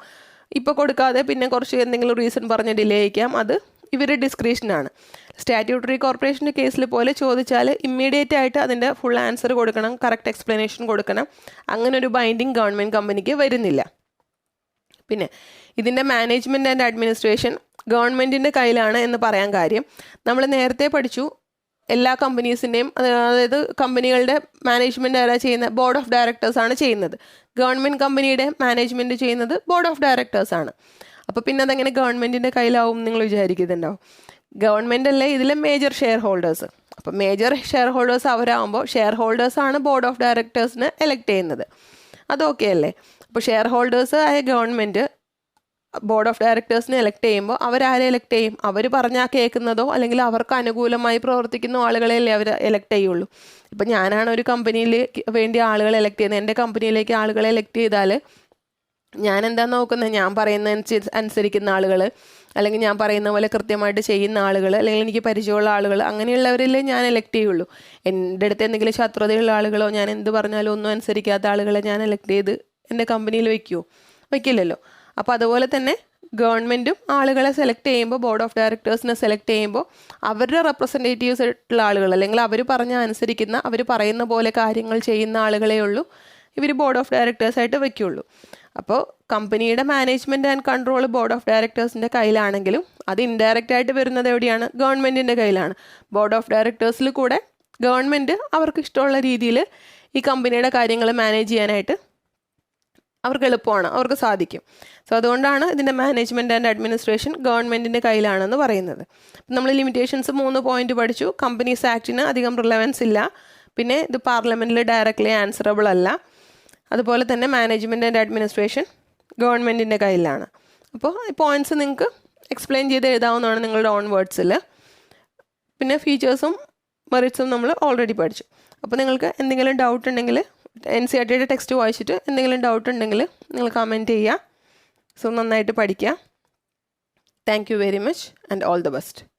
ഇപ്പോൾ കൊടുക്കാതെ പിന്നെ കുറച്ച് എന്തെങ്കിലും റീസൺ പറഞ്ഞ് ഡിലേ ചെയ്യിക്കാം. അത് ഇവരുടെ ഡിസ്ക്രിപ്ഷനാണ്. സ്റ്റാറ്റ്യൂട്ടറി കോർപ്പറേഷൻ്റെ കേസിൽ പോലെ ചോദിച്ചാൽ ഇമ്മീഡിയറ്റ് ആയിട്ട് അതിൻ്റെ ഫുൾ ആൻസർ കൊടുക്കണം, കറക്റ്റ് എക്സ്പ്ലനേഷൻ കൊടുക്കണം. അങ്ങനെ ഒരു ബൈൻഡിങ് ഗവൺമെൻറ് കമ്പനിക്ക് വരുന്നില്ല. പിന്നെ ഇതിൻ്റെ മാനേജ്മെൻറ്റ് ആൻഡ് അഡ്മിനിസ്ട്രേഷൻ ഗവൺമെൻറ്റിൻ്റെ കയ്യിലാണ് എന്ന് പറയാൻ കാര്യം, നമ്മൾ നേരത്തെ പഠിച്ചു എല്ലാ കമ്പനീസിൻ്റെയും, അതായത് കമ്പനികളുടെ മാനേജ്മെൻറ്റ് ആരാ ചെയ്യുന്നത്? ബോർഡ് ഓഫ് ഡയറക്ടേഴ്സാണ് ചെയ്യുന്നത്. ഗവൺമെൻറ് കമ്പനിയുടെ മാനേജ്മെൻറ്റ് ചെയ്യുന്നത് ബോർഡ് ഓഫ് ഡയറക്ടേഴ്സാണ്. അപ്പോൾ പിന്നെ അതെങ്ങനെ ഗവൺമെൻറ്റിൻ്റെ കയ്യിലാവും നിങ്ങൾ വിചാരിക്കുന്നുണ്ടാവും? ഗവൺമെൻറ് അല്ലേ ഇതിലെ മേജർ ഷെയർ ഹോൾഡേഴ്സ്. അപ്പോൾ മേജർ ഷെയർ ഹോൾഡേഴ്സ് അവരാകുമ്പോൾ ഷെയർ ഹോൾഡേഴ്സാണ് ബോർഡ് ഓഫ് ഡയറക്ടേഴ്സിന് എലക്ട് ചെയ്യുന്നത്. അതൊക്കെ അല്ലേ? അപ്പോൾ ഷെയർ ഹോൾഡേഴ്സ് ആയ ഗവൺമെൻറ് ബോർഡ് ഓഫ് ഡയറക്ടേഴ്സിനെ എലക്ട് ചെയ്യുമ്പോൾ അവരാരെ എലക്ട് ചെയ്യും? അവർ പറഞ്ഞാൽ കേൾക്കുന്നതോ അല്ലെങ്കിൽ അവർക്ക് അനുകൂലമായി പ്രവർത്തിക്കുന്ന ആളുകളെയല്ലേ അവർ എലക്ട് ചെയ്യുള്ളൂ. ഇപ്പം ഞാനാണ് ഒരു കമ്പനിയിൽ വേണ്ടി ആളുകളെ എലക്ട് ചെയ്യുന്നത്, എൻ്റെ കമ്പനിയിലേക്ക് ആളുകളെ എലക്ട് ചെയ്താൽ ഞാൻ എന്താ നോക്കുന്നത്? ഞാൻ പറയുന്ന അനുസരിക്കുന്ന ആളുകൾ, അല്ലെങ്കിൽ ഞാൻ പറയുന്ന പോലെ കൃത്യമായിട്ട് ചെയ്യുന്ന ആളുകൾ, അല്ലെങ്കിൽ എനിക്ക് പരിചയമുള്ള ആളുകൾ, അങ്ങനെയുള്ളവരല്ലേ ഞാൻ എലക്ട് ചെയ്യുള്ളൂ. എൻ്റെ അടുത്ത് എന്തെങ്കിലും ശത്രുതയുള്ള ആളുകളോ ഞാൻ എന്ത് പറഞ്ഞാലും ഒന്നും അനുസരിക്കാത്ത ആളുകളെ ഞാൻ എലക്ട് ചെയ്ത് എൻ്റെ കമ്പനിയിൽ വയ്ക്കില്ലല്ലോ. അപ്പോൾ അതുപോലെ തന്നെ ഗവൺമെൻറ്റും ആളുകളെ സെലക്ട് ചെയ്യുമ്പോൾ, ബോർഡ് ഓഫ് ഡയറക്ടേഴ്സിനെ സെലക്ട് ചെയ്യുമ്പോൾ അവരുടെ റെപ്രസെൻറ്റേറ്റീവ്സ് ആയിട്ടുള്ള ആളുകൾ, അല്ലെങ്കിൽ അവർ പറഞ്ഞ അനുസരിക്കുന്ന, അവർ പറയുന്ന പോലെ കാര്യങ്ങൾ ചെയ്യുന്ന ആളുകളെ ഉള്ളൂ ഇവർ ബോർഡ് ഓഫ് ഡയറക്ടേഴ്സായിട്ട് വയ്ക്കുള്ളൂ. അപ്പോൾ കമ്പനിയുടെ management and control board of ഡയറക്ടേഴ്സിൻ്റെ കയ്യിലാണെങ്കിലും അത് ഇൻഡയറക്റ്റ് ആയിട്ട് വരുന്നത് എവിടെയാണ്? ഗവൺമെൻറ്റിൻ്റെ കയ്യിലാണ്. ബോർഡ് ഓഫ് ഡയറക്ടേഴ്സിൽ കൂടെ ഗവൺമെൻറ് അവർക്ക് ഇഷ്ടമുള്ള രീതിയിൽ ഈ കമ്പനിയുടെ കാര്യങ്ങൾ മാനേജ് ചെയ്യാനായിട്ട് അവർക്ക് എളുപ്പമാണ്, അവർക്ക് സാധിക്കും. സോ അതുകൊണ്ടാണ് ഇതിൻ്റെ മാനേജ്മെൻറ്റ് ആൻഡ് അഡ്മിനിസ്ട്രേഷൻ ഗവൺമെൻറ്റിൻ്റെ കയ്യിലാണെന്ന് പറയുന്നത്. നമ്മൾ ലിമിറ്റേഷൻസ് 3 പോയിന്റ് പഠിച്ചു. കമ്പനീസ് ആക്ടിന് അധികം റിലവൻസ് ഇല്ല, പിന്നെ ഇത് പാർലമെൻറ്റിൽ ഡയറക്റ്റ്ലി ആൻസറബിൾ അല്ല, അതുപോലെ തന്നെ മാനേജ്മെൻറ്റ് ആൻഡ് അഡ്മിനിസ്ട്രേഷൻ ഗവൺമെൻറ്റിൻ്റെ കയ്യിലാണ്. അപ്പോൾ ഈ പോയിൻറ്റ്സ് നിങ്ങൾക്ക് എക്സ്പ്ലെയിൻ ചെയ്ത് എഴുതാവുന്നതാണ് നിങ്ങളുടെ ഓൺ വേർഡ്സിൽ. പിന്നെ ഫീച്ചേഴ്സും മെറിറ്റ്സും നമ്മൾ ഓൾറെഡി പഠിച്ചു. അപ്പോൾ നിങ്ങൾക്ക് എന്തെങ്കിലും ഡൗട്ട് ഉണ്ടെങ്കിൽ NCERTയുടെ ടെക്സ്റ്റ് വായിച്ചിട്ട് എന്തെങ്കിലും ഡൗട്ട് ഉണ്ടെങ്കിൽ നിങ്ങൾ കമൻറ്റ് ചെയ്യുക. സോ നന്നായിട്ട് പഠിക്കുക. Thank you very much and all the best.